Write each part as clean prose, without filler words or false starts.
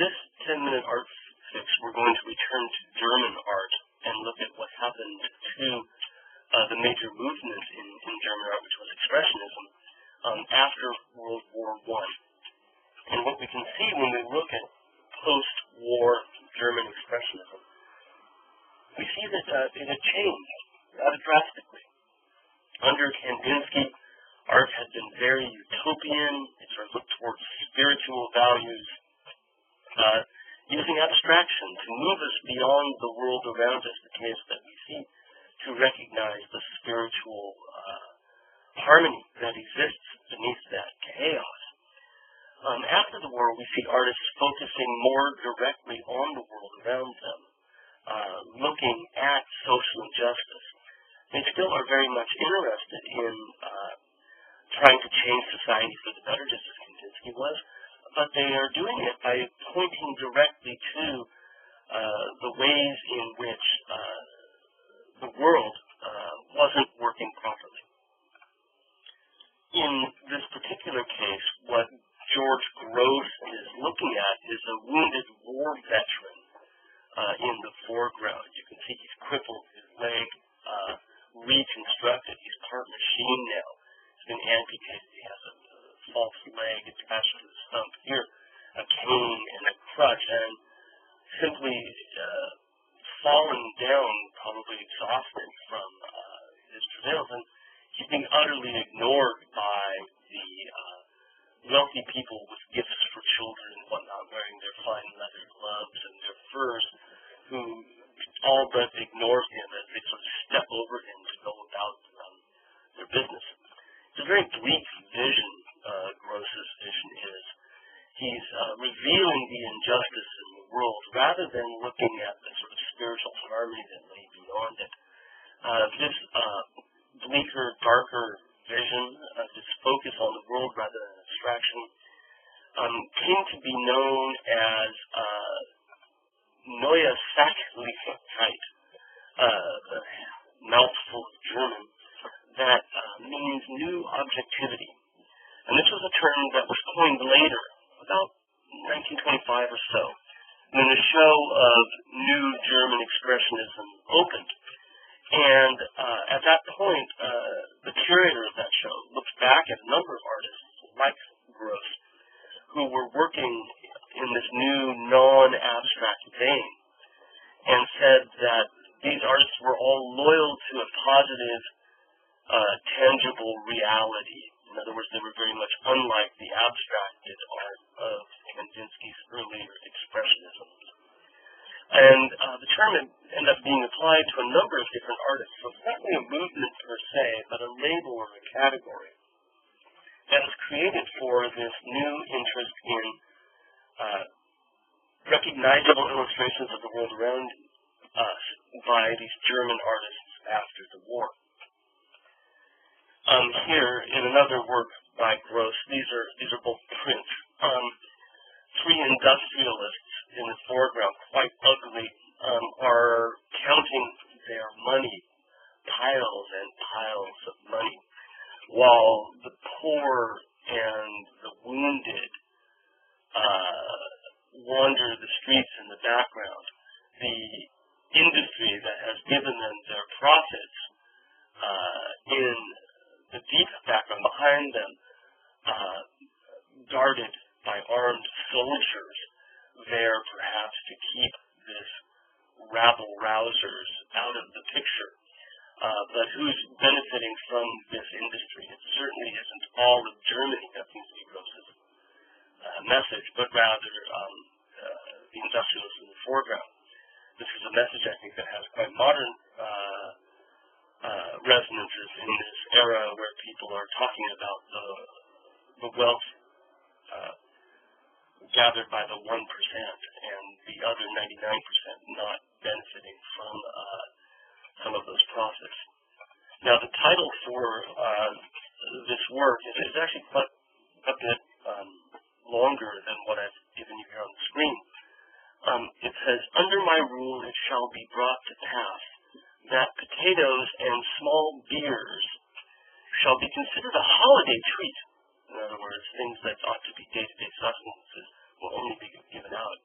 this 10-minute art fix, we're going to return to German art and look at what happened to the major movement in German art, which was Expressionism, after World War I. And what we can see when we look at post-war German Expressionism, we see that it had changed rather drastically. Under Kandinsky, art had been very utopian. It sort of looked towards spiritual values, using abstraction to move us beyond the world around us, the chaos that we see, to recognize the spiritual harmony that exists beneath that chaos. After the war, we see artists focusing more directly on the world around them, looking at social injustice. They still are very much interested in trying to change society for the better, just as Kandinsky was, but they are doing it by pointing directly to the ways in which the world wasn't working properly. In this particular case, what George Gross is looking at is a wounded war veteran in the foreground. You can see he's crippled, his leg reconstructed. He's part machine now. He's been amputated. He has a false leg attached to the stump here, a cane and a crutch, and simply falling down, probably exhausted from his travails. And he's being utterly ignored by the wealthy people with gifts for children and whatnot, wearing their fine leather gloves and their furs, who all but ignore him as they sort of step over him to go about their business. It's a very bleak vision, Gross's vision is. He's revealing the injustice in the world rather than looking at the sort of spiritual harmony that lay beyond it. This bleaker, darker vision, this focus on the world rather than abstraction, came to be known as Neue Sachlichkeit, a mouthful of German, that means new objectivity. And this was a term that was coined later, about 1925 or so, when the show of New German Expressionism opened. And at that point, the curator of that show looked back at a number of artists, like Gross, who were working in this new non-abstract vein, and said that these artists were all loyal to a positive, tangible reality. In other words, they were very much unlike the abstracted art of Kandinsky's earlier Expressionism. And the term ended up being applied to a number of different artists. So it's not really a movement per se, but a label or a category that was created for this new interest in recognizable illustrations of the world around us by these German artists after the war. Here, in another work by Gross, these are both prints. Three industrialists in the foreground, quite ugly, are counting their money, piles and piles of money, while the poor and the wounded wander the streets in the background. The industry that has given them their profits in the deep background behind them, guarded by armed soldiers, there perhaps to keep this rabble-rousers out of the picture, but who's benefiting from this industry. It certainly isn't all of Germany that seems to be Gross's message, but rather the industrialists in the foreground. This is a message, I think, that has quite modern resonances in this era where people are talking about the wealth gathered by the 1% and the other 99% not benefiting from some of those profits. Now, the title for this work is actually quite a bit longer than what I've given you here on the screen. It says, "Under my rule it shall be brought to pass that potatoes and small beers shall be considered a holiday treat." In other words, things that ought to be day-to-day sustenances will only be given out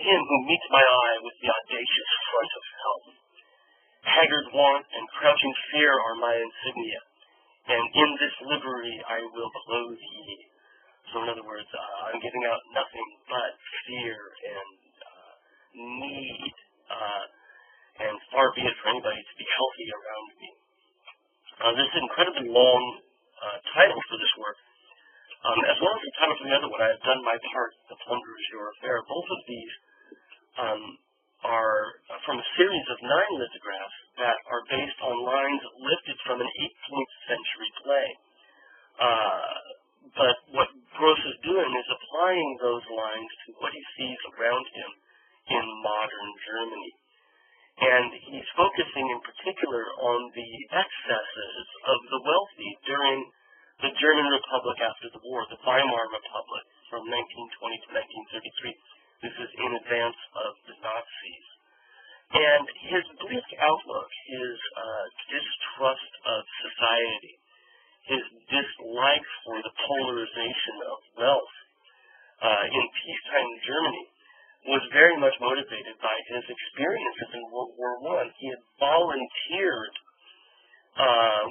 him who meets my eye with the audacious front of hell. Haggard want and crouching fear are my insignia, and in this livery I will clothe ye. So in other words, I'm giving out nothing but fear and need, and far be it for anybody to be healthy around me. This is an incredibly long title for this work, as well as the title for the other one, I have done my part, The Plunder is Your Affair. Both of these are from a series of 9 lithographs that are based on lines lifted from an 18th century play. But what Gross is doing is applying those lines to what he sees around him in modern Germany. And he's focusing in particular on the excesses of the wealthy during the German Republic after the war, the Weimar Republic from 1920 to 1933. This is in advance of the Nazis. And his bleak outlook, his distrust of society, his dislike for the polarization of wealth in peacetime Germany was very much motivated by his experiences in World War I. He had volunteered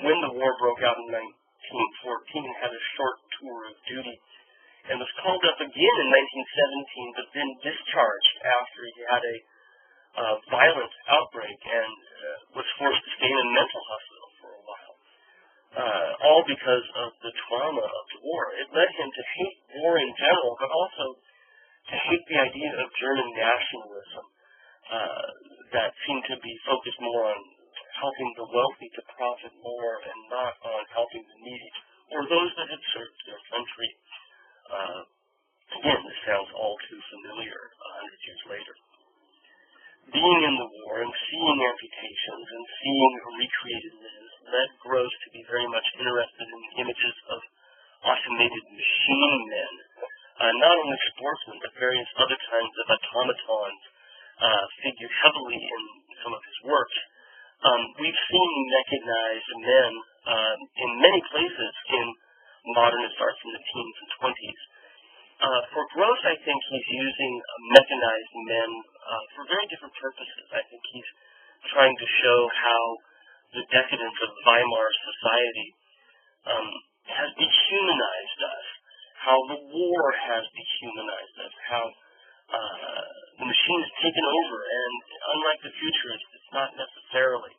when the war broke out in 1914, had a short tour of duty, and was called up again in 1917, but then discharged after he had a violent outbreak and was forced to stay in a mental hospital for a while, all because of the trauma of the war. It led him to hate war in general, but also to hate the idea of German nationalism that seemed to be focused more on helping the wealthy to profit more and not on helping the needy or those that had served their country. Again, this sounds all too familiar 100 years later. Being in the war and seeing amputations and seeing recreated limbs led Gross to be very much interested in the images of automated machine men, not only sportsmen, but various other kinds of automatons figured heavily in some of his works. We've seen mechanized men in many places in modernist arts in the teens and 20s. For Gross, I think he's using mechanized men for very different purposes. I think he's trying to show how the decadence of Weimar society has dehumanized us, how the war has dehumanized us, how the machine has taken over, and unlike the futurists, it's not necessarily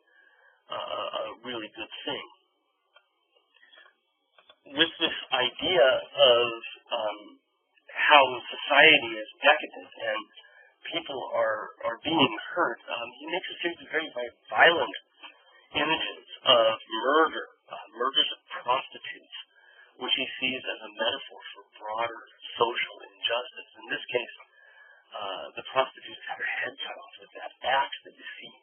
a really good thing. With this idea of how society is decadent and people are being hurt, he makes a series of very, very violent images of murder, murders of prostitutes, which he sees as a metaphor for broader social injustice. In this case, the prostitutes had her head cut off with that axe that you see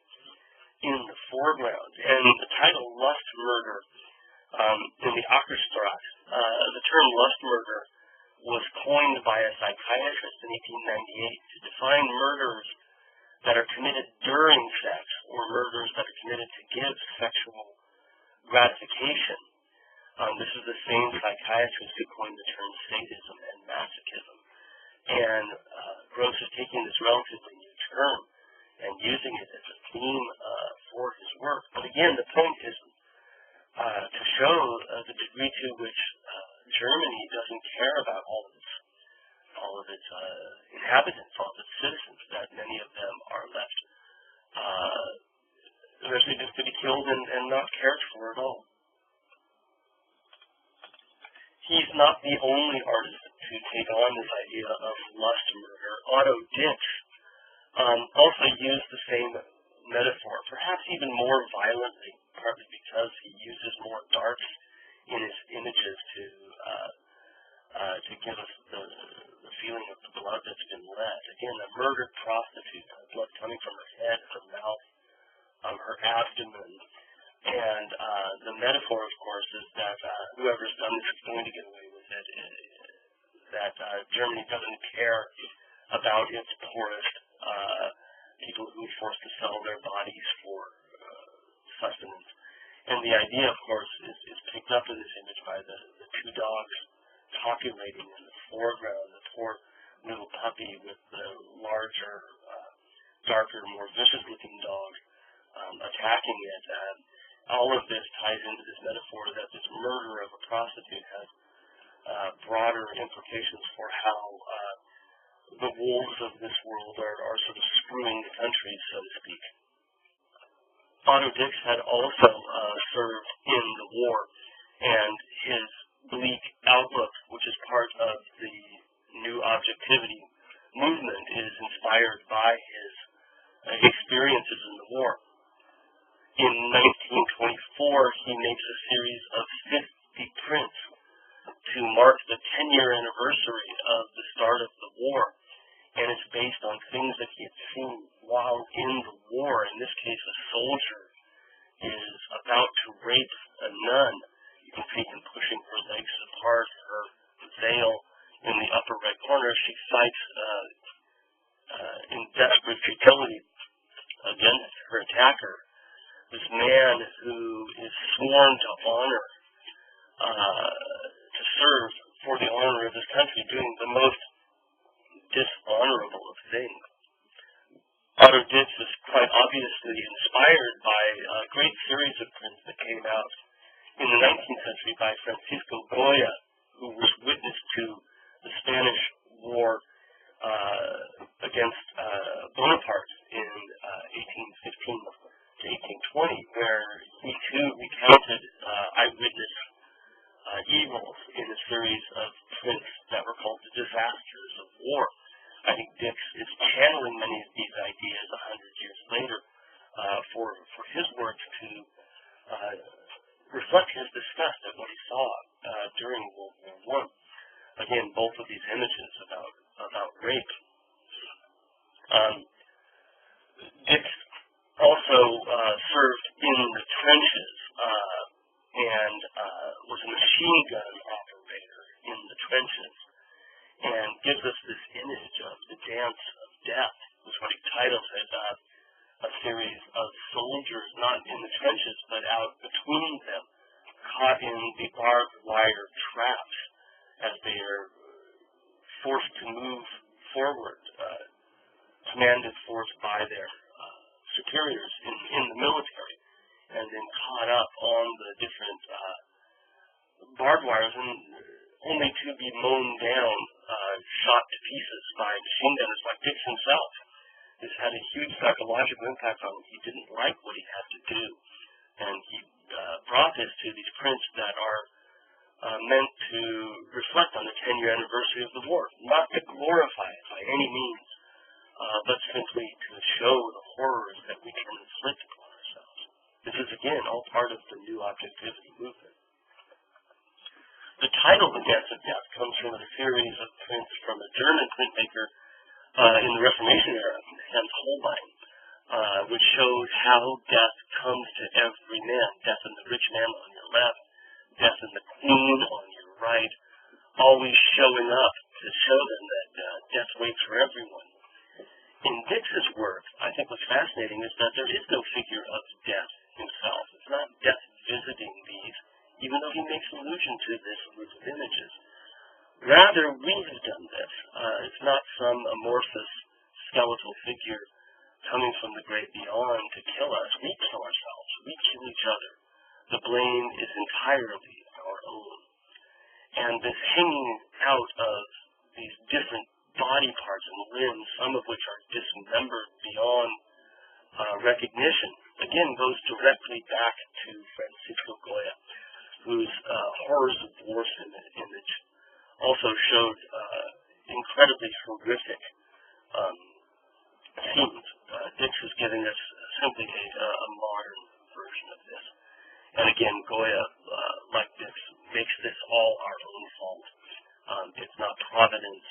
in the foreground. And the title Lust Murder in the Ackerstrasse, the term lust murder was coined by a psychiatrist in 1898 to define murders that are committed during sex or murders that are committed to give sexual gratification. This is the same psychiatrist who coined the term sadism and masochism. And Gross is taking this relatively new term and using it as a theme for his work. But again, the point is to show the degree to which Germany doesn't care about all of its inhabitants, all of its citizens, that many of them are left eventually just to be killed and not cared for at all. He's not the only artist to take on this idea of lust murder. Otto Dix also used the same metaphor, perhaps even more violently, partly because he uses more darks in his images to give us the feeling of the blood that's been let. Again, a murdered prostitute, blood coming from her head, her mouth, her abdomen. And the metaphor, of course, is that whoever's done this is going to get away with it, that Germany doesn't care about its poorest, people who are forced to sell their bodies for sustenance. And the idea, of course, is picked up in this image by the two dogs copulating in the foreground, the poor little puppy with the larger, darker, more vicious-looking dog attacking it. All of this ties into this metaphor that this murder of a prostitute has broader implications for how the wolves of this world are sort of screwing the country, so to speak. Otto Dix had also served in the war, and his bleak outlook, which is part of the New Objectivity movement, is inspired by his experiences in the war. In 1924, he makes a series of 50 prints to mark the 10-year anniversary of the start of the war, and it's based on things that he had seen while in the war. In this case, a soldier is about to rape a nun. You can see him pushing her legs apart, her veil in the upper right corner. She fights in desperate futility against her attacker. This man who is sworn to honor, to serve for the honor of his country, doing the most dishonorable of things. Otto Dix is quite obviously inspired by a great series of prints that came out in the 19th century by Francisco Goya, who was witness to the Spanish War against Bonaparte in 1815 to 1820, where he too recounted eyewitness evils in a series of prints that were called the disasters of war. I think Dix is channeling many of these ideas 100 years later for his work to reflect his disgust at what he saw during World War I. Again, both of these images about rape. Dix also served in the trenches and was a machine gun operator in the trenches, and gives us this image of the dance of death, is what he titles it, a series of soldiers not in the trenches but out between them, caught in the barbed wire traps as they are forced to move forward, commanded forth by their superiors in the military, and then caught up on the different barbed wires, and only to be mown down, shot to pieces by machine gunners like Dix himself. This had a huge psychological impact on him. He didn't like what he had to do, and he brought this to these prints that are meant to reflect on the 10-year anniversary of the war, not to glorify it by any means, but simply to show the horrors that we can inflict upon ourselves. This is, again, all part of the New Objectivity movement. The title, The Dance of Death, comes from a series of prints from a German printmaker in the Reformation era, Hans Holbein, which shows how death comes to every man. Death in the rich man on your left, death in the queen on your right, always showing up to show them that death waits for everyone. In Dix's work, I think what's fascinating is that there is no figure of death himself. It's not death visiting these, even though he makes allusion to this with images. Rather, we have done this. It's not some amorphous skeletal figure coming from the great beyond to kill us. We kill ourselves. We kill each other. The blame is entirely our own. And this hanging out of these different body parts and limbs, some of which are dismembered beyond recognition, again goes directly back to Francisco Goya, whose horrors of war image also showed incredibly horrific scenes. Dix is giving us simply a modern version of this. And again, Goya, like Dix, makes this all our own fault. It's not providence